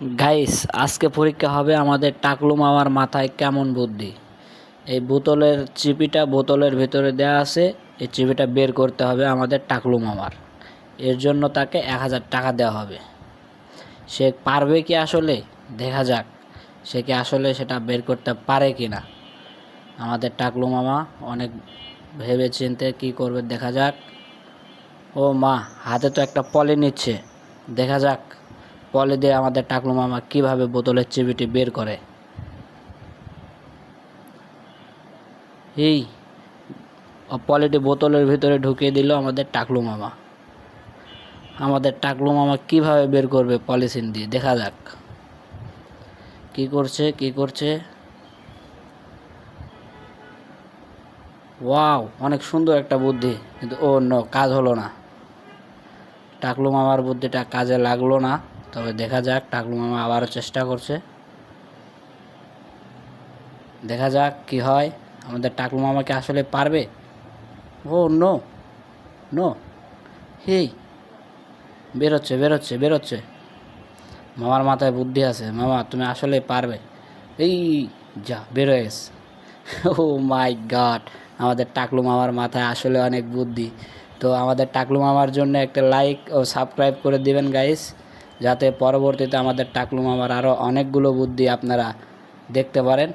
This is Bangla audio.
গাইস, আজকে পরীক্ষা হবে আমাদের টাকলু মামার মাথায় কেমন বুদ্ধি। এই বোতলের চিপিটা বোতলের ভিতরে দেয়া আছে, এই চিপিটা বের করতে হবে আমাদের টাকলু মামার। এর জন্য তাকে 1000 টাকা দেওয়া হবে। সে পারবে কি আসলে? দেখা যাক সে কি আসলে সেটা বের করতে পারে কি না। আমাদের টাকলু মামা অনেক ভেবে চিন্তে কী করবে দেখা যাক। ও মা, হাতে তো একটা পলি নিচ্ছে। দেখা যাক পলি দিয়ে আমাদের টাকলু মামা কীভাবে বোতলের চিবিটি বের করে। এই পলিটি বোতলের ভিতরে ঢুকিয়ে দিল আমাদের টাকলু মামা। আমাদের টাকলু মামা কীভাবে বের করবে পলিথিন দিয়ে, দেখা যাক। কি করছে। ওয়াও, অনেক সুন্দর একটা বুদ্ধি, কিন্তু ও নো, কাজ হলো না। টাকলু মামার বুদ্ধিটা কাজে লাগলো না। তবে দেখা যাক, টাকলু মামা আবারও চেষ্টা করছে। দেখা যাক কি হয়। আমাদের টাকলু মামাকে আসলে পারবে? ও নো নো, হেই, বেরোচ্ছে। মামার মাথায় বুদ্ধি আছে। মামা, তুমি আসলে পারবে। এই যা, বের হয়ে গেছে। ও মাই গড, আমাদের টাকলু মামার মাথায় আসলে অনেক বুদ্ধি। তো আমাদের টাকলু মামার জন্য একটা লাইক ও সাবস্ক্রাইব করে দিবেন গাইস, যাতে পরবর্তীতে আমাদের টাকলু মামার আরও অনেকগুলো বুদ্ধি আপনারা দেখতে পারেন।